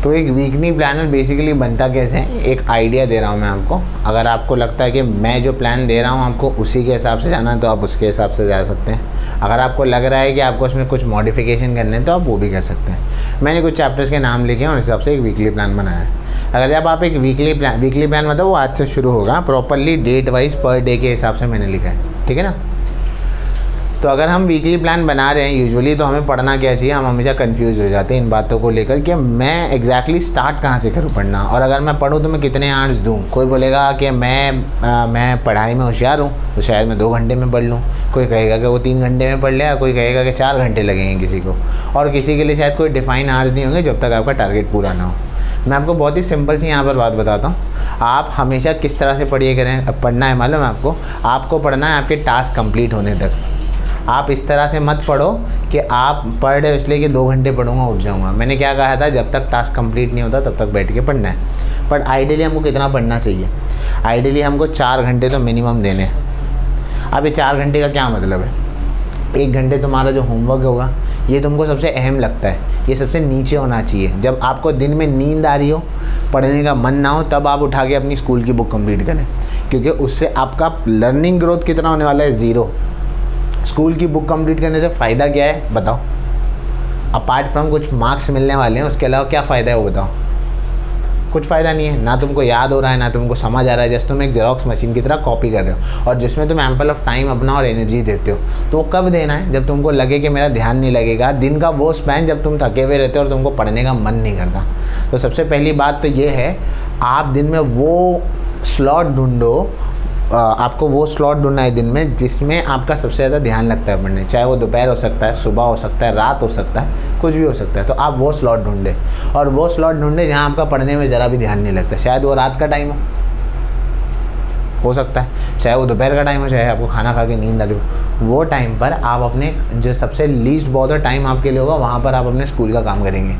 तो एक weekly planner basically बनता कैसे है, एक आइडिया दे रहा हूँ मैं आपको। अगर आपको लगता है कि मैं जो प्लान दे रहा हूँ आपको उसी के हिसाब से जाना है तो आप उसके हिसाब से जा सकते हैं। अगर आपको लग रहा है कि आपको उसमें कुछ मॉडिफिकेशन करने हैं तो आप वो भी कर सकते हैं। मैंने कुछ चैप्टर्स के नाम लिखे हैं और इस हिसाब से एक वीकली प्लान बनाया है। अगर जब आप एक वीकली प्लान मतलब वो आज से शुरू होगा, properly date wise per day के हिसाब से मैंने लिखा है, ठीक है ना। तो अगर हम वीकली प्लान बना रहे हैं यूजुअली तो हमें पढ़ना क्या चाहिए, हम हमेशा कंफ्यूज हो जाते हैं इन बातों को लेकर कि मैं एग्जैक्टली स्टार्ट कहाँ से करूँ पढ़ना, और अगर मैं पढ़ूँ तो मैं कितने आवर्स दूँ। कोई बोलेगा कि मैं पढ़ाई में होशियार हूँ तो शायद मैं 2 घंटे में पढ़ लूँ, कोई कहेगा कि वो 3 घंटे में पढ़ लेगा, कोई कहेगा कि 4 घंटे लगेंगे किसी को, और किसी के लिए शायद कोई डिफाइन आवर्स नहीं होंगे जब तक आपका टारगेट पूरा ना हो। मैं आपको बहुत ही सिंपल सी यहाँ पर बात बताता हूँ। आप हमेशा किस तरह से पढ़ना है मालूम है आपको पढ़ना है आपके टास्क कंप्लीट होने तक। आप इस तरह से मत पढ़ो कि आप पढ़ रहे हो इसलिए कि 2 घंटे पढ़ूंगा उठ जाऊंगा। मैंने क्या कहा था, जब तक टास्क कंप्लीट नहीं होता तब तक बैठ के पढ़ना है। पर आइडियली हमको कितना पढ़ना चाहिए, आइडियली हमको 4 घंटे तो मिनिमम देने हैं। अब ये 4 घंटे का क्या मतलब है, 1 घंटे तुम्हारा जो होमवर्क होगा ये तुमको सबसे अहम लगता है, ये सबसे नीचे होना चाहिए। जब आपको दिन में नींद आ रही हो, पढ़ने का मन ना हो, तब आप उठा के अपनी स्कूल की बुक कंप्लीट करें, क्योंकि उससे आपका लर्निंग ग्रोथ कितना होने वाला है, 0। स्कूल की बुक कंप्लीट करने से फ़ायदा क्या है बताओ, अपार्ट फ्रॉम कुछ मार्क्स मिलने वाले हैं, उसके अलावा क्या फ़ायदा है वो बताओ। कुछ फ़ायदा नहीं है, ना तुमको याद हो रहा है ना तुमको समझ आ रहा है, जैसे तुम एक जेरोक्स मशीन की तरह कॉपी कर रहे हो, और जिसमें तुम एम्पल ऑफ टाइम अपना और एनर्जी देते हो। तो वो कब देना है, जब तुमको लगे कि मेरा ध्यान नहीं लगेगा। दिन का वो स्पैन जब तुम थके हुए रहते हो और तुमको पढ़ने का मन नहीं करता। तो सबसे पहली बात तो ये है, आप दिन में वो स्लॉट ढूंढो, आपको वो स्लॉट ढूंढना है दिन में जिसमें आपका सबसे ज़्यादा ध्यान लगता है पढ़ने। चाहे वो दोपहर हो सकता है, सुबह हो सकता है, रात हो सकता है, कुछ भी हो सकता है। तो आप वो स्लॉट ढूंढें, और वो स्लॉट ढूंढें जहाँ आपका पढ़ने में ज़रा भी ध्यान नहीं लगता। शायद वो रात का टाइम हो सकता है, चाहे वो दोपहर का टाइम हो, चाहे आपको खाना खा के नींद आ रही हो। वो टाइम पर आप अपने जो सबसे लीस्ट बहुत टाइम आपके लिए होगा वहाँ पर आप अपने स्कूल का काम करेंगे,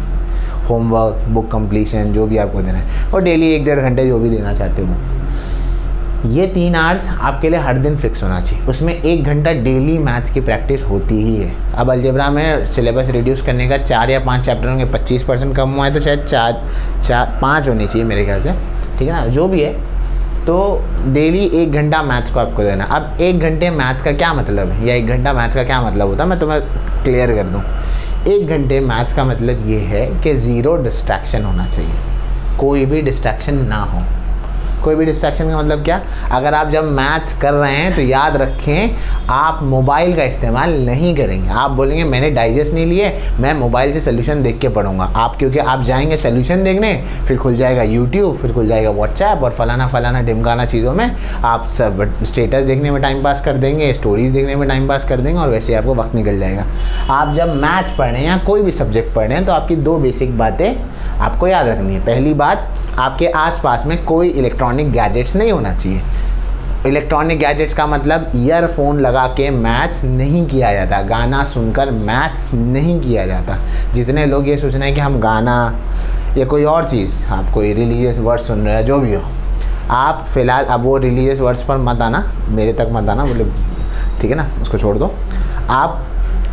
होमवर्क, बुक कंप्लीशन, जो भी आपको देना है, और डेली 1-1.5 घंटे जो भी देना चाहते हो। ये 3 आवर्स आपके लिए हर दिन फिक्स होना चाहिए। उसमें 1 घंटा डेली मैथ्स की प्रैक्टिस होती ही है। अब अलजेब्रा में सिलेबस रिड्यूस करने का 4 या 5 चैप्टर होंगे, 25% कम हुआ है तो शायद 4-5 होनी चाहिए मेरे ख्याल से, ठीक है ना, जो भी है। तो डेली 1 घंटा मैथ्स को आपको देना। अब 1 घंटे मैथ्स का क्या मतलब है, या 1 घंटा मैथ्स का क्या मतलब होता है, मैं तुम्हें क्लियर कर दूँ। 1 घंटे मैथ्स का मतलब ये है कि 0 डिस्ट्रैक्शन होना चाहिए, कोई भी डिस्ट्रैक्शन ना हो। कोई भी डिस्ट्रैक्शन का मतलब क्या, अगर आप जब मैथ्स कर रहे हैं तो याद रखें आप मोबाइल का इस्तेमाल नहीं करेंगे। आप बोलेंगे मैंने डाइजेस्ट नहीं लिए, मैं मोबाइल से सोल्यूशन देख के पढ़ूंगा। आप क्योंकि आप जाएंगे सोल्यूशन देखने, फिर खुल जाएगा यूट्यूब, फिर खुल जाएगा व्हाट्सएप, और फलाना ढिमकाना चीज़ों में आप सब स्टेटस देखने में टाइम पास कर देंगे, स्टोरीज़ देखने में टाइम पास कर देंगे, और वैसे आपको वक्त निकल जाएगा। आप जब मैथ पढ़ रहे हैं या कोई भी सब्जेक्ट पढ़ रहे हैं तो आपकी 2 बेसिक बातें आपको याद रखनी है। पहली बात, आपके आसपास में कोई इलेक्ट्रॉनिक गैजेट्स नहीं होना चाहिए। इलेक्ट्रॉनिक गैजेट्स का मतलब ईयरफोन लगा के मैथ्स नहीं किया जाता, गाना सुनकर मैथ्स नहीं किया जाता। जितने लोग ये सोच रहे हैं कि हम गाना या कोई और चीज़, आप कोई रिलीजियस वर्ड सुन रहे हैं, जो भी हो, आप फ़िलहाल अब वो रिलीजियस वर्ड्स पर मत आना, मेरे तक मत आना, मतलब ठीक है ना, उसको छोड़ दो। आप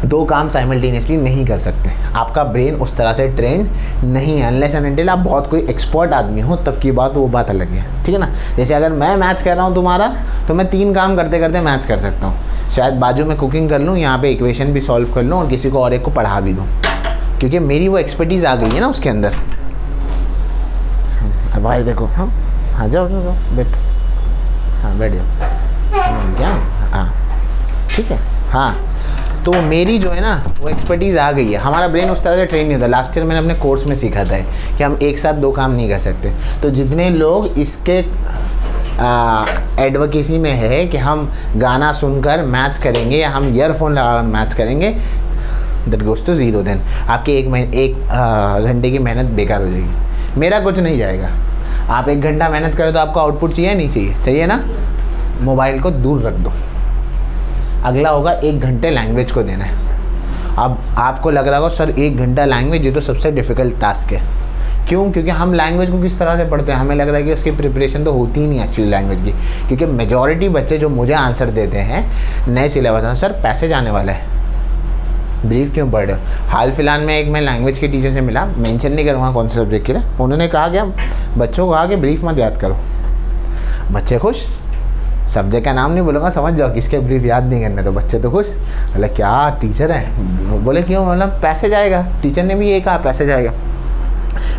2 काम साइमल्टेनियसली नहीं कर सकते, आपका ब्रेन उस तरह से ट्रेंड नहीं है, अनलेस एंड अनटिल आप बहुत कोई एक्सपर्ट आदमी हो, तब की बात वो बात अलग है, ठीक है ना। जैसे अगर मैं मैथ्स कर रहा हूँ तुम्हारा, तो मैं 3 काम करते करते मैथ्स कर सकता हूँ। शायद बाजू में कुकिंग कर लूँ, यहाँ पे इक्वेशन भी सॉल्व कर लूँ, और किसी को और एक को पढ़ा भी दूँ, क्योंकि मेरी वो एक्सपर्टीज़ आ गई है ना उसके अंदर। बाहर देखो, हाँ जाओ बैठो, हाँ बैठ जाओ, क्या, हाँ ठीक है, हाँ। तो मेरी जो है ना वो एक्सपर्टीज़ आ गई है। हमारा ब्रेन उस तरह से ट्रेन नहीं होता। लास्ट ईयर मैंने अपने कोर्स में सीखा था कि हम एक साथ 2 काम नहीं कर सकते। तो जितने लोग इसके एडवोकेसी में है कि हम गाना सुनकर मैथ्स करेंगे या हम ईयरफोन लगाकर मैथ्स करेंगे, दैट गोज़ टू 0। देन आपकी 1 घंटे की मेहनत बेकार हो जाएगी, मेरा कुछ नहीं जाएगा। आप 1 घंटा मेहनत करें तो आपको आउटपुट चाहिए नहीं चाहिए, चाहिए ना। मोबाइल को दूर रख दो। अगला होगा 1 घंटे लैंग्वेज को देना है। अब आपको लग रहा होगा सर 1 घंटा लैंग्वेज, ये तो सबसे डिफ़िकल्ट टास्क है। क्यों? क्योंकि हम लैंग्वेज को किस तरह से पढ़ते हैं, हमें लग रहा है कि उसकी प्रिपरेशन तो होती ही नहीं एक्चुअली लैंग्वेज की। क्योंकि मेजॉरिटी बच्चे जो मुझे आंसर देते हैं नए सिलेबस में, सर पैसेज आने वाला है, ब्रीफ क्यों पढ़ रहे हो। हाल फिलहाल में एक मैं लैंग्वेज के टीचर से मिला, मेंशन नहीं करूँगा कौन से सब्जेक्ट के लिए, उन्होंने कहा कि बच्चों को कहा कि ब्रीफ मत याद करो। बच्चे खुश, सब्जेक्ट का नाम नहीं बोलूँगा, समझ जाओ किसके ब्रीफ याद नहीं करने, तो बच्चे तो खुश। बोले क्या टीचर है, बोले क्यों, मतलब पैसे जाएगा, टीचर ने भी ये कहा पैसे जाएगा।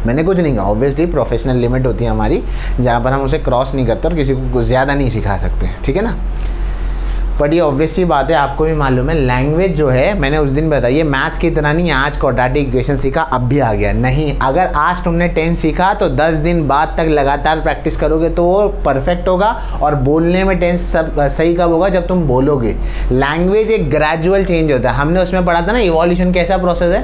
मैंने कुछ नहीं कहा, ऑब्वियसली प्रोफेशनल लिमिट होती है हमारी जहाँ पर हम उसे क्रॉस नहीं करते और किसी को ज़्यादा नहीं सिखा सकते, ठीक है ना। बट ये ऑब्वियस सी बात है, आपको भी मालूम है लैंग्वेज जो है, मैंने उस दिन बताया ये मैथ्स की तरह नहीं, आज क्वाड्रेटिक इक्वेशन सीखा अब भी आ गया नहीं। अगर आज तुमने 10 सीखा तो 10 दिन बाद तक लगातार प्रैक्टिस करोगे तो वो परफेक्ट होगा। और बोलने में 10 सब सही कब होगा, जब तुम बोलोगे। लैंग्वेज एक ग्रेजुअल चेंज होता है, हमने उसमें पढ़ा था ना इवोल्यूशन कैसा प्रोसेस है,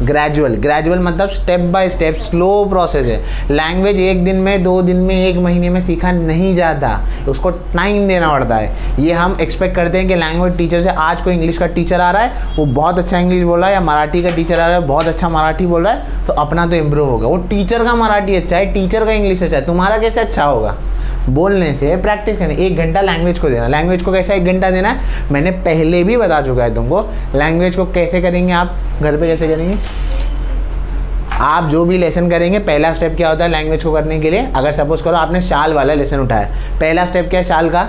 ग्रेजुअल मतलब step by step slow process है। लैंग्वेज एक दिन में, 2 दिन में, 1 महीने में सीखा नहीं जाता, उसको टाइम देना पड़ता है। ये हम एक्सपेक्ट करते हैं कि लैंग्वेज टीचर से, आज कोई इंग्लिश का टीचर आ रहा है वो बहुत अच्छा इंग्लिश बोल रहा है, या मराठी का टीचर आ रहा है बहुत अच्छा मराठी बोल रहा है, तो अपना तो इम्प्रूव होगा। वो टीचर का मराठी अच्छा है, टीचर का इंग्लिश अच्छा है, तुम्हारा कैसे अच्छा होगा। बोलने से प्रैक्टिस करनी, 1 घंटा लैंग्वेज को देना। लैंग्वेज को कैसे 1 घंटा देना है, मैंने पहले भी बता चुका है तुमको। लैंग्वेज को कैसे करेंगे आप घर पे, कैसे करेंगे आप, जो भी लेसन करेंगे पहला स्टेप क्या होता है लैंग्वेज को करने के लिए। अगर सपोज करो आपने शाल वाला लेसन उठाया, पहला स्टेप क्या है शाल का,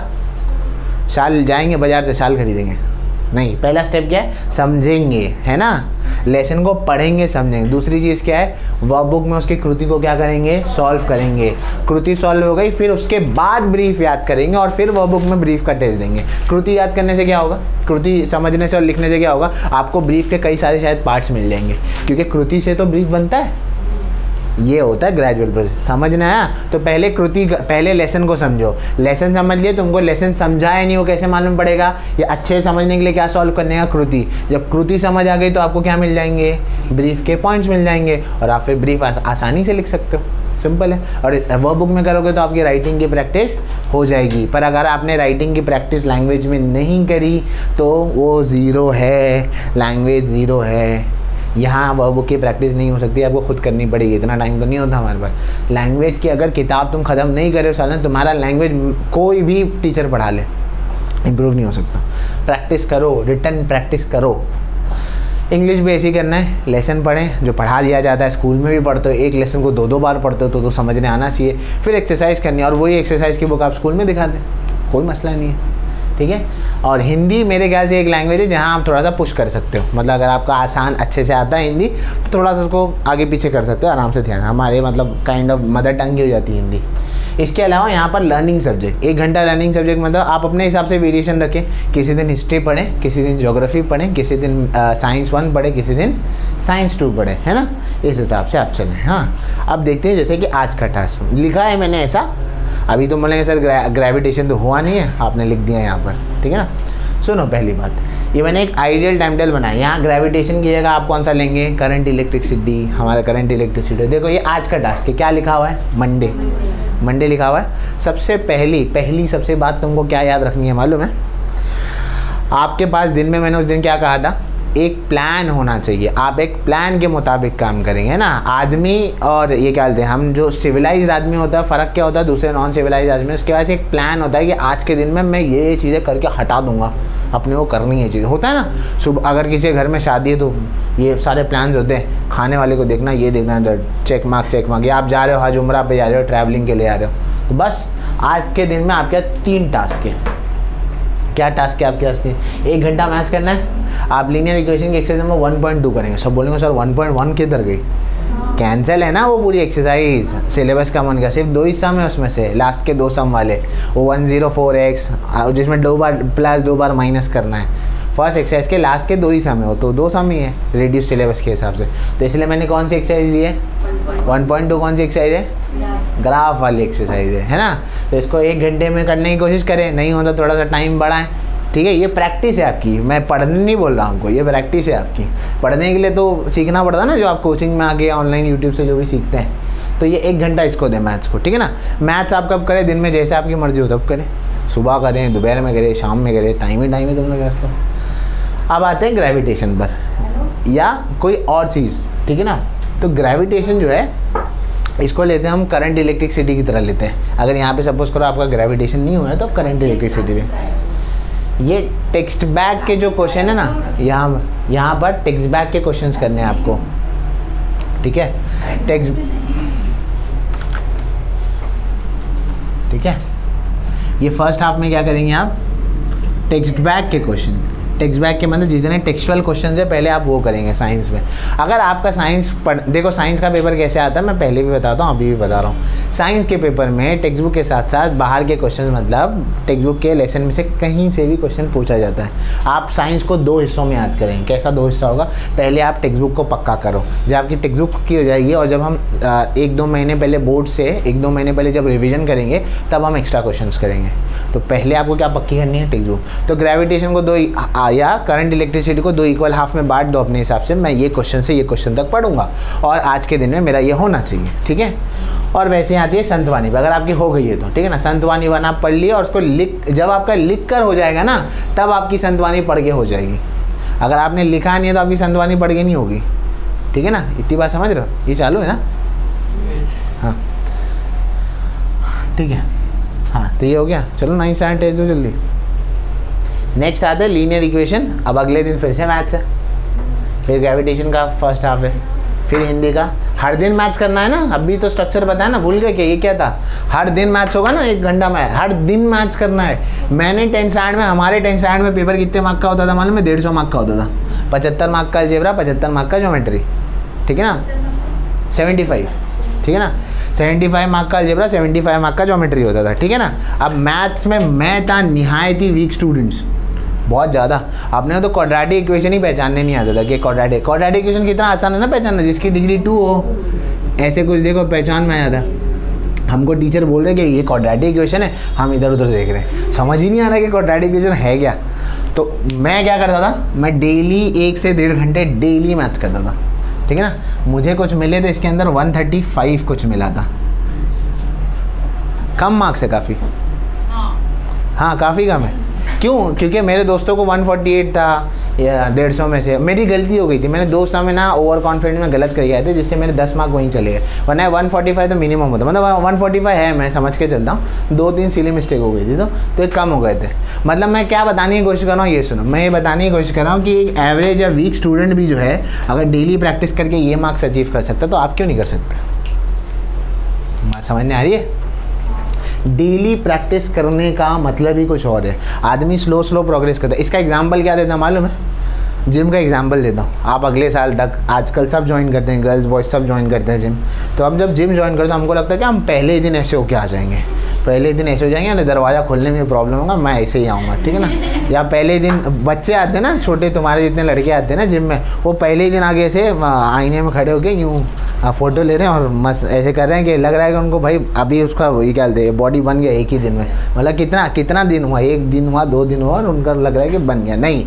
शाल जाएंगे बाजार से शाल खरीदेंगे नहीं, पहला स्टेप क्या है समझेंगे, है ना, लेसन को पढ़ेंगे समझेंगे। दूसरी चीज़ क्या है, वर्ब बुक में उसकी कृति को क्या करेंगे, सॉल्व करेंगे। कृति सॉल्व हो गई, फिर उसके बाद ब्रीफ याद करेंगे और फिर वर्ब बुक में ब्रीफ का टेस्ट देंगे। कृति याद करने से क्या होगा, कृति समझने से और लिखने से क्या होगा, आपको ब्रीफ के कई सारे शायद पार्ट्स मिल जाएंगे, क्योंकि कृति से तो ब्रीफ बनता है। ये होता है ग्रेजुअल प्रोसेस, समझना है। तो पहले कृति, पहले लेसन को समझो, लेसन समझ लिए, तुमको लेसन समझाया नहीं हो कैसे मालूम पड़ेगा, ये अच्छे से समझने के लिए क्या सॉल्व करने का, कृति। जब कृति समझ आ गई तो आपको क्या मिल जाएंगे, ब्रीफ के पॉइंट्स मिल जाएंगे और आप फिर ब्रीफ आसानी से लिख सकते हो, सिंपल है। और वर्ब बुक में करोगे तो आपकी राइटिंग की प्रैक्टिस हो जाएगी। पर अगर आपने राइटिंग की प्रैक्टिस लैंग्वेज में नहीं करी तो वो ज़ीरो है, लैंग्वेज ज़ीरो है। यहाँ वर्ब बुक की प्रैक्टिस नहीं हो सकती, आपको खुद करनी पड़ेगी, इतना टाइम तो नहीं होता हमारे पास। लैंग्वेज की अगर किताब तुम ख़त्म नहीं करे हो सालन, तुम्हारा लैंग्वेज कोई भी टीचर पढ़ा ले इम्प्रूव नहीं हो सकता। प्रैक्टिस करो, रिटन प्रैक्टिस करो। इंग्लिश भी ऐसे ही करना है, लेसन पढ़ें जो पढ़ा दिया जाता है, स्कूल में भी पढ़ते हो, एक लेसन को 2-2 बार पढ़ते हो तो समझने आना चाहिए। फिर एक्सरसाइज करनी है और वही एक्सरसाइज की बुक आप स्कूल में दिखा दें, कोई मसला नहीं है, ठीक है। और हिंदी मेरे ख्याल से एक लैंग्वेज है जहाँ आप थोड़ा सा पुश कर सकते हो, मतलब अगर आपका आसान अच्छे से आता है हिंदी तो थोड़ा सा उसको आगे पीछे कर सकते हो आराम से। ध्यान, हमारे मतलब काइंड ऑफ मदर टंग ही हो जाती है हिंदी। इसके अलावा यहाँ पर लर्निंग सब्जेक्ट, 1 घंटा लर्निंग सब्जेक्ट, मतलब आप अपने हिसाब से वेरिएशन रखें। किसी दिन हिस्ट्री पढ़ें, किसी दिन ज्योग्राफी पढ़ें, किसी दिन साइंस 1 पढ़ें, किसी दिन साइंस 2 पढ़ें, है ना, इस हिसाब से आप चलें। हाँ, अब देखते हैं जैसे कि आज का टास्क लिखा है मैंने ऐसा। अभी तो बोलेंगे सर ग्रेविटेशन तो हुआ नहीं है, आपने लिख दिया यहाँ पर, ठीक है ना। सुनो, पहली बात, ये मैंने एक आइडियल टाइम टेबल बनाया। यहाँ ग्रेविटेशन की जगह आप कौन सा लेंगे, करंट इलेक्ट्रिसिटी, हमारा करंट इलेक्ट्रिसिटी। देखो ये आज का टास्क है, क्या लिखा हुआ है, मंडे लिखा हुआ है। सबसे पहली सबसे बात तुमको क्या याद रखनी है मालूम है, आपके पास दिन में, मैंने उस दिन क्या कहा था, एक प्लान होना चाहिए। आप एक प्लान के मुताबिक काम करेंगे ना। आदमी और ये क्या बोलते हैं, हम जो सिविलाइज्ड आदमी होता है, फ़र्क क्या होता है दूसरे नॉन सिविलाइज्ड आदमी, उसके पास एक प्लान होता है कि आज के दिन में मैं ये चीज़ें करके हटा दूंगा, अपने को करनी है चीज़, होता है ना। सुबह अगर किसी के घर में शादी है तो ये सारे प्लान्स होते हैं, खाने वाले को देखना, ये देखना, चेक मार्क, या आप जा रहे हो हज उम्रा पे जा रहे हो, ट्रैवलिंग के लिए आ रहे हो, तो बस आज के दिन में आपके 3 टास्क है। क्या टास्क है आपके पास? 1 घंटा मैथ्स करना है। आप लीनियर इक्वेशन की एक्सरसाइज नंबर 1.2 करेंगे। सब बोलेंगे सर 1.1 किधर गई, कैंसिल है ना वो पूरी एक्सरसाइज, सिलेबस कम होने का, सिर्फ 2 ही सम है उसमें से, लास्ट के 2 सम वाले, वो 104x जिसमें 2 बार प्लस 2 बार माइनस करना है। फर्स्ट एक्सरसाइज के लास्ट के 2 ही सम है, वो तो 2 सम ही है रेड्यूस सिलेबस के हिसाब से। तो इसलिए मैंने कौन सी एक्सरसाइज दी है, 1.2 कौन सी एक्सरसाइज है, ग्राफ वाली एक्सरसाइज है ना। तो इसको 1 घंटे में करने की कोशिश करें, नहीं होता थोड़ा सा टाइम बढ़ाएं, ठीक है। ये प्रैक्टिस है आपकी, मैं पढ़ने नहीं बोल रहा हूँ आपको, ये प्रैक्टिस है आपकी। पढ़ने के लिए तो सीखना पड़ता है ना, जो आप कोचिंग में आके ऑनलाइन यूट्यूब से जो भी सीखते हैं। तो ये 1 घंटा इसको दें मैथ्स को, ठीक है ना। मैथ्स आप कब करें, दिन में जैसे आपकी मर्जी हो तब करें, सुबह करें, दोपहर में करें, शाम में करें, टाइम ही तुम लोग तो। अब आते हैं ग्रेविटेशन पर या कोई और चीज़, ठीक है ना। तो ग्रेविटेशन जो है इसको लेते हैं हम करंट इलेक्ट्रिसिटी की तरह लेते हैं। अगर यहाँ पे सपोज करो आपका ग्रेविटेशन नहीं हुआ है तो आप करंट इलेक्ट्रिसिटी लें। ये टेक्स्ट बैक के जो क्वेश्चन है ना, यहाँ पर टेक्स्ट बैक के क्वेश्चंस करने हैं आपको, ठीक है। ठीक है, ये फर्स्ट हाफ में क्या करेंगे आप, टेक्स्ट बैक के क्वेश्चन, टेक्स्ट बैक के मतलब जितने टेक्सचुअल क्वेश्चन है पहले आप वो करेंगे साइंस में। अगर आपका साइंस देखो साइंस का पेपर कैसे आता है मैं पहले भी बताता हूँ, अभी भी बता रहा हूँ। साइंस के पेपर में टेक्स्ट बुक के साथ साथ बाहर के क्वेश्चन, मतलब टेक्स्ट बुक के लेसन में से कहीं से भी क्वेश्चन पूछा जाता है। आप साइंस को 2 हिस्सों में याद करेंगे। कैसा 2 हिस्सा होगा, पहले आप टेक्स्ट बुक को पक्का करो, जब आपकी टेक्स्ट बुक की हो जाएगी और जब हम 1-2 महीने पहले बोर्ड से 1-2 महीने पहले जब रिविजन करेंगे तब हम एक्स्ट्रा क्वेश्चन करेंगे। तो पहले आपको क्या पक्की करनी है, टेक्स्ट बुक। तो ग्रेविटेशन को 2 या करंट इलेक्ट्रिसिटी को 2 इक्वल हाफ में बांट दो अपने हिसाब से। मैं ये क्वेश्चन से ये क्वेश्चन तक पढ़ूंगा और आज के दिन में मेरा ये होना चाहिए, ठीक है। और वैसे आती है संतवानी, अगर आपकी हो गई है तो ठीक है ना, संतवानी वन आप पढ़ लिया और उसको लिख, जब आपका लिख कर हो जाएगा ना तब आपकी संतवानी पढ़ के हो जाएगी। अगर आपने लिखा नहीं है तो आपकी संतवानी पढ़ के नहीं होगी, ठीक है ना। इतनी बात समझ रहे हो, ये चालू है ना, हाँ ठीक है। हाँ तो ये हो गया, चलो 9 स्टैंडर्ड टेस्ट दो जल्दी। नेक्स्ट आता है लीनियर इक्वेशन। अब अगले दिन फिर से मैथ्स है, फिर ग्रेविटेशन का फर्स्ट हाफ है, फिर हिंदी का। हर दिन मैथ्स करना है ना, अभी तो स्ट्रक्चर बताया ना, भूल गए कि ये क्या था। हर दिन मैथ्स होगा ना, 1 घंटा में हर दिन मैथ्स करना है। मैंने 10th स्टैंडर्ड में, हमारे 10th स्टैंडर्ड में पेपर कितने मार्क का होता था मालूम है, 150 मार्क का होता था। 75 मार्क का अलजेब्रा, 75 मार्क का ज्योमेट्री, ठीक है ना, 75, ठीक है ना, 75 मार्क का अलजेब्रा, 75 मार्क का ज्योमेट्री होता था, ठीक है ना। अब मैथ्स में मैं था निहायत ही वीक स्टूडेंट्स, बहुत ज़्यादा। आपने तो क्वाड्रेटिक इक्वेशन ही पहचानने नहीं आता था कि क्वाड्रेटिक इक्वेशन कितना आसान है ना पहचानना, जिसकी डिग्री 2 हो, ऐसे कुछ देखो पहचान में आ जाता। हमको टीचर बोल रहे कि ये क्वाड्रेटिक इक्वेशन है, हम इधर उधर देख रहे हैं, समझ ही नहीं आ रहा कि क्वाड्रेटिक इक्वेशन है क्या। तो मैं क्या करता था, मैं डेली 1 से 1.5 घंटे डेली मैथ्स करता था, ठीक है ना। मुझे कुछ मिले थे इसके अंदर 135 कुछ मिला था, कम मार्क्स है काफ़ी, हाँ काफ़ी कम है। क्यों, क्योंकि मेरे दोस्तों को 148 था या 150 में से। मेरी गलती हो गई थी, मैंने 2 समय ना ओवर कॉन्फिडेंस में गलत कर गए थे, जिससे मेरे 10 मार्क वहीं चले गए। वरना 145 तो मिनिमम होता, मतलब 145 है, मैं समझ के चलता हूँ। 2-3 सिली मिस्टेक हो गई थी तो ये कम हो गए थे। मतलब मैं क्या बताने की कोशिश कर रहा हूँ, ये सुनो, मैं ये बताने की कोशिश कर रहा हूँ कि एक एवरेज या वीक स्टूडेंट भी जो है अगर डेली प्रैक्टिस करके ये मार्क्स अचीव कर सकता तो आप क्यों नहीं कर सकते। बात समझने आ रही है। डेली प्रैक्टिस करने का मतलब ही कुछ और है। आदमी स्लो प्रोग्रेस करता है। इसका एग्जांपल क्या देता मालूम है, जिम का एग्जांपल देता हूँ। आप अगले साल तक, आजकल सब ज्वाइन करते हैं, गर्ल्स बॉयज़ सब ज्वाइन करते हैं जिम। तो अब जब जिम ज्वाइन करते हैं हमको लगता है कि हम पहले ही दिन ऐसे होके आ जाएंगे, पहले दिन ऐसे हो जाएंगे ना, दरवाज़ा खोलने में प्रॉब्लम होगा, मैं ऐसे ही आऊँगा, ठीक है ना। या पहले दिन बच्चे आते हैं ना, छोटे तुम्हारे जितने लड़के आते हैं ना जिम में, वो पहले ही दिन आगे से आईने में खड़े होकर यूँ फ़ोटो ले रहे हैं और मस्त ऐसे कर रहे हैं कि लग रहा है कि उनको भाई अभी उसका वही क्या बोलते हैं, बॉडी बन गया एक ही दिन में। मतलब कितना दिन हुआ, 1 दिन हुआ, 2 दिन हुआ और उनका लग रहा है कि बन गया। नहीं,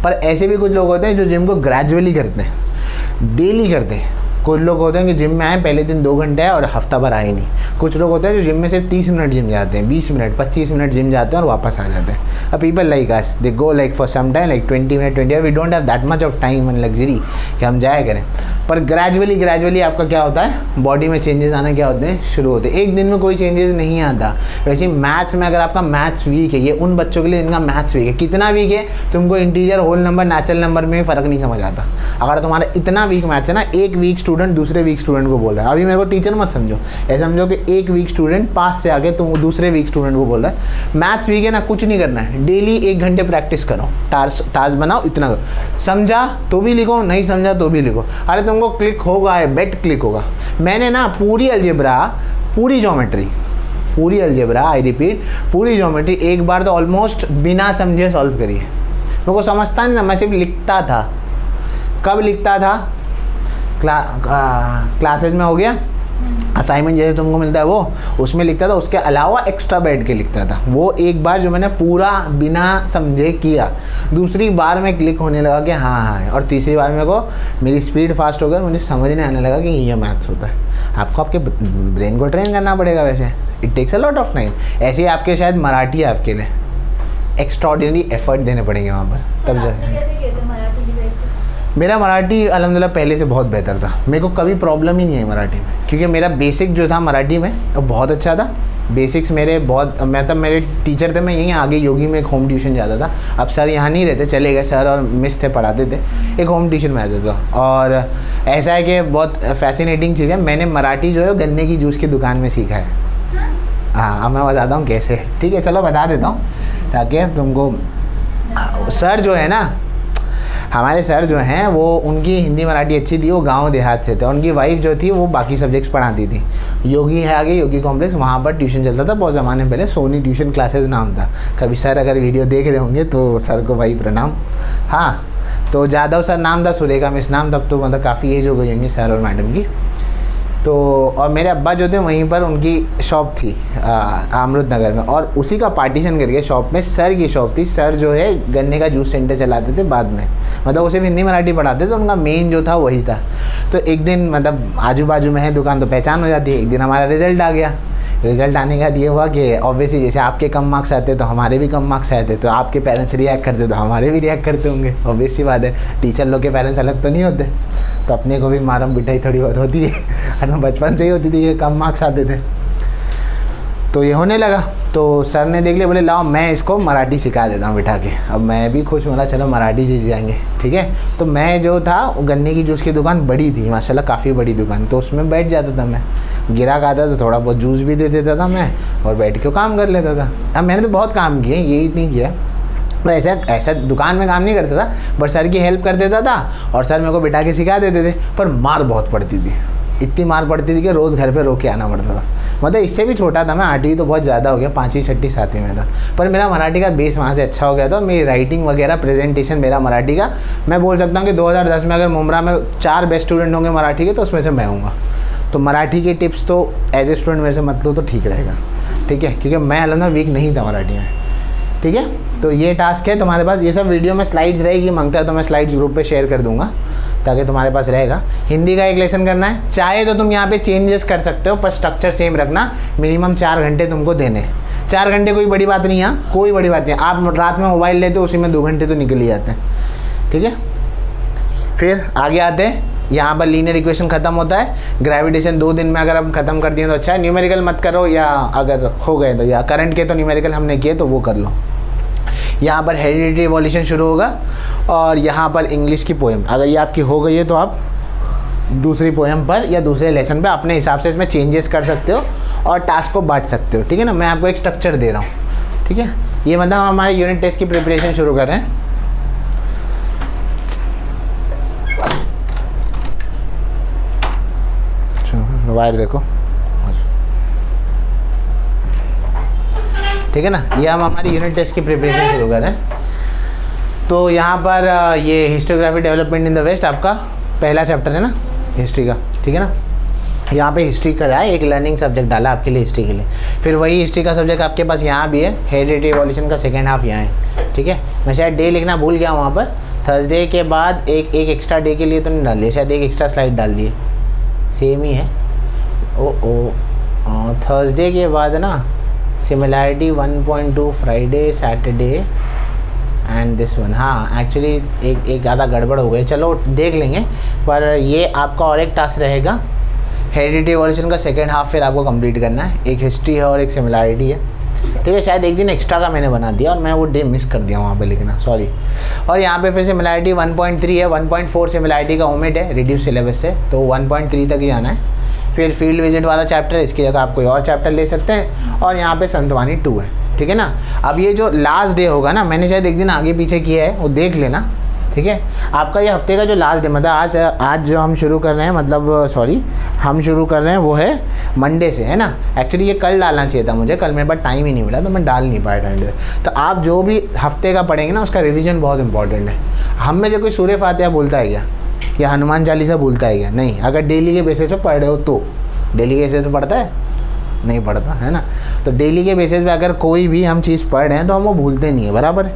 पर ऐसे भी कुछ लोग होते हैं जो जिम को ग्रेजुअली करते हैं, डेली करते हैं। कुछ लोग होते हैं कि जिम में आए, पहले दिन 2 घंटे आए और हफ्ता भर आए नहीं। कुछ लोग होते हैं जो जिम में सिर्फ 30 मिनट जिम जाते हैं, 20 मिनट 25 मिनट जिम जाते हैं और वापस आ जाते हैं। अब people like us, they go like for some time, like 20 minute 20, we don't have that much of time and luxury कि हम जाया करें। पर ग्रेजुअली आपका क्या होता है, बॉडी में चेंजेस आने क्या होते हैं, शुरू होते हैं। एक दिन में कोई चेंजेस नहीं आता। वैसे ही मैथ्स में अगर आपका मैथ्स वीक है, ये उन बच्चों के लिए जिनका मैथ्स वीक है। कितना वीक है, तुमको integer, whole number, natural number में फ़र्क नहीं समझ आता। अगर तुम्हारा इतना वीक मैथ्स है ना, एक वीक स्टूडेंट दूसरे वीक स्टूडेंट को बोल रहा है। अभी मेरे को टीचर मत समझो, ऐसा समझो कि एक वीक स्टूडेंट पास से आके तुम दूसरे वीक स्टूडेंट को बोल रहा है मैथ्स वीक है ना, कुछ नहीं करना है, डेली 1 घंटे प्रैक्टिस करो, टास्क बनाओ, इतना करो। समझा तो भी लिखो, नहीं समझा तो भी लिखो। अरे तुमको क्लिक होगा, बेट क्लिक होगा। मैंने ना पूरी अलजेब्रा, पूरी अलजेब्रा, आई रिपीट, पूरी ज्योमेट्री एक बार तो ऑलमोस्ट बिना समझे सॉल्व करी है। मेरे को समझता नहीं था, मैं सिर्फ लिखता था। कब लिखता था, क्लासेज में हो गया, असाइनमेंट जैसे तुमको मिलता है वो, उसमें लिखता था। उसके अलावा एक्स्ट्रा बैठ के लिखता था। वो एक बार जो मैंने पूरा बिना समझे किया, दूसरी बार में क्लिक होने लगा कि हाँ, और तीसरी बार मेरे को मेरी स्पीड फास्ट हो गई, मुझे समझने आने लगा कि ये मैथ्स होता है। आपको आपके ब्रेन को ट्रेन करना पड़ेगा, वैसे it takes a lot of time. ऐसे ही आपके शायद मराठी है, आपके लिए एक्स्ट्राऑर्डिनरी एफर्ट देने पड़ेंगे वहाँ पर, तब जाए। मेरा मराठी अल्हम्दुलिल्लाह पहले से बहुत बेहतर था, मेरे को कभी प्रॉब्लम ही नहीं है मराठी में, क्योंकि मेरा बेसिक जो था मराठी में वो बहुत अच्छा था। बेसिक्स मेरे बहुत, मैं तब मेरे टीचर थे, मैं यहीं आगे योगी में एक होम ट्यूशन जाता था। अब सर यहाँ नहीं रहते, चले गए, सर और मिस थे पढ़ाते थे, एक होम ट्यूशन में आता था। और ऐसा है कि बहुत फैसिनेटिंग चीज़ है, मैंने मराठी जो है गन्ने की जूस की दुकान में सीखा है। हाँ, अब मैं बताता हूँ कैसे, ठीक है, चलो बता देता हूँ ताकि तुमको। सर जो है ना, हमारे सर जो हैं वो, उनकी हिंदी मराठी अच्छी थी, वो गांव देहात से थे। उनकी वाइफ जो थी वो बाकी सब्जेक्ट्स पढ़ाती थी। योगी है आगे, योगी कॉम्प्लेक्स, वहाँ पर ट्यूशन चलता था बहुत ज़माने पहले, सोनी ट्यूशन क्लासेस नाम था। कभी सर अगर वीडियो देख रहे होंगे तो सर को भाई प्रणाम। हाँ, तो जादव सर नाम था, सुरेखा मिस नाम, तब तो मतलब काफ़ी एज हो गई होंगी सर और मैडम की। तो और मेरे अब्बा जो थे वहीं पर उनकी शॉप थी अमृत नगर में, और उसी का पार्टीशन करके शॉप में सर की शॉप थी। सर जो है गन्ने का जूस सेंटर चलाते थे बाद में, मतलब उसे हिंदी मराठी पढ़ाते थे, तो उनका मेन जो था वही था। तो एक दिन मतलब आजू बाजू में है दुकान तो पहचान हो जाती है। एक दिन हमारा रिज़ल्ट आ गया। रिज़ल्ट आने के बाद ये हुआ कि ऑब्वियसली जैसे आपके कम मार्क्स आते तो हमारे भी कम मार्क्स आते, तो आपके पेरेंट्स रिएक्ट करते तो हमारे भी रिएक्ट करते होंगे, ऑब्वियसली बात है। टीचर लोग के पेरेंट्स अलग तो नहीं होते, तो अपने को भी मारम पिटाई थोड़ी बहुत होती है, और बचपन से ही होती थी कि कम मार्क्स आते थे। तो ये होने लगा, तो सर ने देख लिया, बोले लाओ मैं इसको मराठी सिखा देता हूँ बिठा के। अब मैं भी खुश, बोला चलो मराठी सीख जाएंगे, ठीक है। तो मैं जो था, गन्ने की जूस की दुकान बड़ी थी माशाल्लाह, काफ़ी बड़ी दुकान, तो उसमें बैठ जाता था मैं। गिराक आता था, थोड़ा बहुत जूस भी दे देता था मैं, और बैठ के काम कर लेता था। अब मैंने तो बहुत काम किए, यही नहीं किया, तो ऐसा दुकान में काम नहीं करता था, बट सर की हेल्प कर देता था, और सर मेरे को बिठा के सिखा देते थे। पर मार बहुत पड़ती थी, इतनी मार पड़ती थी कि रोज़ घर पे रो के आना पड़ता था। मतलब इससे भी छोटा था मैं, 8वीं तो बहुत ज़्यादा हो गया, 5वीं 6वीं 7वीं में था। पर मेरा मराठी का बेस वहाँ से अच्छा हो गया था। मेरी राइटिंग वगैरह, प्रेजेंटेशन मेरा मराठी का, मैं बोल सकता हूँ कि 2010 में अगर मुमरा में 4 बेस्ट स्टूडेंट होंगे मराठी के, तो उसमें से मैं हूँगा। तो मराठी के टिप्स तो एज ए स्टूडेंट मेरे से मत लो तो ठीक रहेगा, ठीक है, क्योंकि मैं अलग वीक नहीं था मराठी में, ठीक है। तो ये टास्क है तुम्हारे पास, ये सब वीडियो में स्लाइड्स रहेगी, मांगता है तो मैं स्लाइड्स ग्रुप पे शेयर कर दूंगा ताकि तुम्हारे पास रहेगा। हिंदी का एक लेसन करना है, चाहे तो तुम यहाँ पे चेंजेस कर सकते हो, पर स्ट्रक्चर सेम रखना। मिनिमम 4 घंटे तुमको देने, 4 घंटे कोई बड़ी बात नहीं है, कोई बड़ी बात नहीं। आप रात में मोबाइल लेते हो, उसी में 2 घंटे तो निकल ही जाते हैं, ठीक है। फिर आगे आते हैं, यहाँ पर लीनियर इक्वेशन खत्म होता है। ग्रेविटेशन 2 दिन में अगर हम खत्म कर दिए तो अच्छा है। न्यूमेरिकल मत करो, या अगर हो गए तो, या करंट के तो न्यूमेरिकल हमने किए तो वो कर लो। यहाँ पर हेरिडिटी इवोल्यूशन शुरू होगा, और यहाँ पर इंग्लिश की पोएम, अगर ये आपकी हो गई है तो आप दूसरी पोएम पर या दूसरे लेसन पे अपने हिसाब से इसमें चेंजेस कर सकते हो और टास्क को बांट सकते हो, ठीक है ना। मैं आपको एक स्ट्रक्चर दे रहा हूँ, ठीक है। ये मतलब हम हमारे यूनिट टेस्ट की प्रिपरेशन शुरू कर रहे हैं। वायर देखो, ठीक है ना। ये हम हमारी यूनिट टेस्ट की प्रिपरेशन शुरू कर रहे हैं। तो यहाँ पर ये histography development in the west आपका पहला चैप्टर है ना, हिस्ट्री का, ठीक है ना। यहाँ पे हिस्ट्री का है, एक लर्निंग सब्जेक्ट डाला आपके लिए हिस्ट्री के लिए। फिर वही हिस्ट्री का सब्जेक्ट आपके पास यहाँ भी है, हेरिडिटी इवोल्यूशन का सेकेंड हाफ यहाँ है, ठीक है। मैं शायद डे लिखना भूल गया वहाँ पर। थर्सडे के बाद एक एक्स्ट्रा डे के लिए तो नहीं डाल दिया, शायद एक एक्स्ट्रा स्लाइड डाल दिए, सेम ही है। थर्सडे के बाद ना similarity 1.2 Friday Saturday and this one. हाँ, एक्चुअली एक आधा गड़बड़ हो गई, चलो देख लेंगे। पर ये आपका और एक टास्क रहेगा, हेरिडिटी इवोल्यूशन का सेकेंड हाफ फिर आपको कंप्लीट करना है। एक हिस्ट्री है और एक सिमिलैरिटी है, ठीक है। शायद एक दिन एक्स्ट्रा का मैंने बना दिया और मैं वो डे मिस कर दिया वहाँ पे लिखना, सॉरी। और यहाँ पे फिर सिमिलैरिटी 1.3 है, 1.4 सिमिलैरिटी का ओमिट है रिड्यूस सिलेबस से, तो 1.3 तक ही आना है। फिर फील्ड विजिट वाला चैप्टर है, इसकी जगह आप कोई और चैप्टर ले सकते हैं। और यहाँ पे संतवानी 2 है, ठीक है ना। अब ये जो लास्ट डे होगा ना, मैंने शायद एक दिन आगे पीछे किया है, वो देख लेना, ठीक है। आपका ये हफ्ते का जो लास्ट डे, मतलब आज जो हम शुरू कर रहे हैं, मतलब सॉरी हम शुरू कर रहे हैं वो है मंडे से, है ना। एक्चुअली ये कल डालना चाहिए था मुझे, कल मेरे पास टाइम ही नहीं मिला तो मैं डाल नहीं पाया टाइम। तो आप जो भी हफ्ते का पढ़ेंगे ना, उसका रिविजन बहुत इंपॉर्टेंट है। हम में जो कोई सूर्य फातिहा बोलता है क्या, या हनुमान चालीसा बोलता है क्या? नहीं। अगर डेली के बेसिस पे पढ़ रहे हो तो, डेली के बेसिस पे पढ़ता है नहीं पढ़ता, है ना। तो डेली के बेसिस पे अगर कोई भी हम चीज़ पढ़ रहे हैं तो हम वो भूलते नहीं है, बराबर।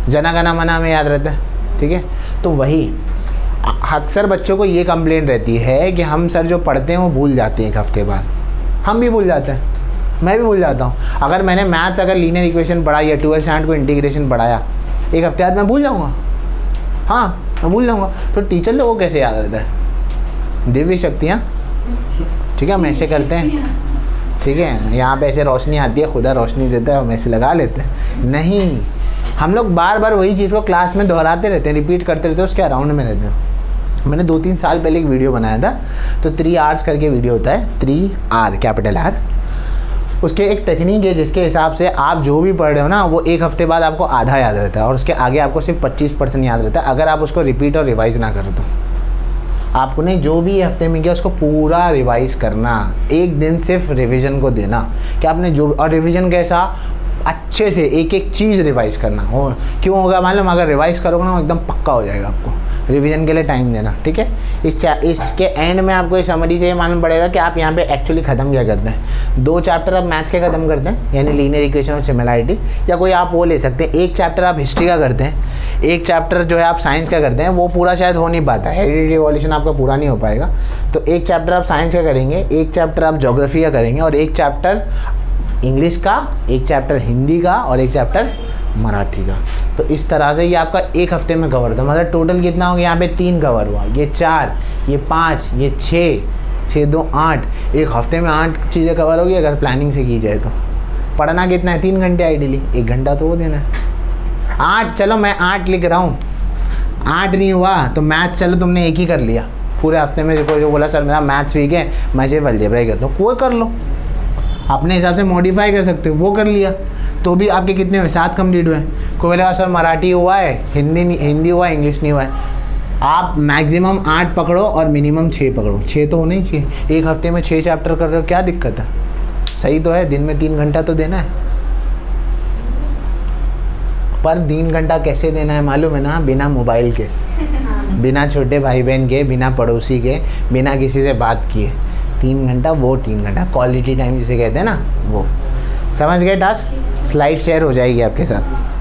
जना गना मना में याद रहता है, ठीक है। तो वही अक्सर बच्चों को ये कंप्लेंट रहती है कि हम सर जो पढ़ते हैं वो भूल जाते हैं एक हफ्ते बाद। हम भी भूल जाते हैं, मैं भी भूल जाता हूँ। अगर मैंने मैथ्स अगर लीनियर इक्वेशन पढ़ा या 12th स्टैंडर्ड को इंटीग्रेशन पढ़ाया, एक हफ्ते बाद मैं भूल जाऊँगा। हाँ, मैं भूल जाऊँगा। तो टीचर लोगों को कैसे याद रहता है? दिव्य शक्तियाँ, ठीक है, हम ऐसे करते हैं, ठीक है, यहाँ पे ऐसे रोशनी आती है, खुदा रोशनी देता है, हम ऐसे लगा लेते हैं। नहीं, हम लोग बार बार वही चीज़ को क्लास में दोहराते रहते हैं, रिपीट करते रहते हैं, उसके अराउंड में रहते हैं। मैंने 2-3 साल पहले एक वीडियो बनाया था, तो 3 R's करके वीडियो होता है, 3 R कैपिटल R। उसके एक टेक्निक है जिसके हिसाब से आप जो भी पढ़ रहे हो ना, वो एक हफ्ते बाद आपको आधा याद रहता है और उसके आगे आपको सिर्फ 25% याद रहता है, अगर आप उसको रिपीट और रिवाइज ना करो तो। आपने जो भी हफ्ते में किया उसको पूरा रिवाइज करना, एक दिन सिर्फ रिवीजन को देना कि आपने जो, और रिवीजन कैसा, अच्छे से एक एक चीज़ रिवाइज करना। और क्यों होगा मालूम? अगर रिवाइज करोगे ना एकदम पक्का हो जाएगा। आपको रिवीजन के लिए टाइम देना, ठीक है। इसके एंड में आपको इस समरी से ये मालूम पड़ेगा कि आप यहाँ पे एक्चुअली ख़त्म क्या करते हैं। 2 चैप्टर आप मैथ्स के ख़त्म करते हैं, यानी लीनियर इक्वेशन और सिमिलरिटी, या कोई आप वो ले सकते हैं। 1 चैप्टर आप हिस्ट्री का करते हैं, 1 चैप्टर जो है आप साइंस का करते हैं, वो पूरा शायद हो नहीं पाता, हेरिडिटी इवोल्यूशन आपका पूरा नहीं हो पाएगा। तो 1 चैप्टर आप साइंस का करेंगे, 1 चैप्टर आप ज्योग्राफी का करेंगे, और 1 चैप्टर इंग्लिश का, 1 चैप्टर हिंदी का, और 1 चैप्टर मराठी का। तो इस तरह से ये आपका एक हफ्ते में कवर था। मतलब टोटल कितना हो गया? यहाँ पे 3 कवर हुआ, ये 4, ये 5, ये 6, 2 8। एक हफ्ते में 8 चीज़ें कवर होगी अगर प्लानिंग से की जाए तो। पढ़ना कितना है? 3 घंटे आइडियली, 1 घंटा तो वो देना है। 8, चलो मैं 8 लिख रहा हूँ, 8 नहीं हुआ तो मैथ चलो तुमने 1 ही कर लिया पूरे हफ्ते में। कोई जो बोला सर मेरा मैथ्स वीक है, मैं सिर्फ अलजेब्रा ही करता हूँ, कोई कर लो, अपने हिसाब से मॉडिफाई कर सकते हो, वो कर लिया तो भी आपके कितने हुए? 7 कंप्लीट हुए। कोई बोलेगा सर मराठी हुआ है, हिंदी हुआ है, इंग्लिश नहीं हुआ है। आप मैक्सिमम 8 पकड़ो और मिनिमम 6 पकड़ो, 6 तो होने ही चाहिए। एक हफ्ते में 6 चैप्टर कर रहे हो, क्या दिक्कत है? सही तो है, दिन में 3 घंटा तो देना है। पर 3 घंटा कैसे देना है मालूम है ना? बिना मोबाइल के, बिना छोटे भाई बहन के, बिना पड़ोसी के, बिना किसी से बात किए। 3 घंटा, वो 3 घंटा क्वालिटी टाइम जिसे कहते हैं ना, वो। समझ गए टास्क? स्लाइड शेयर हो जाएगी आपके साथ।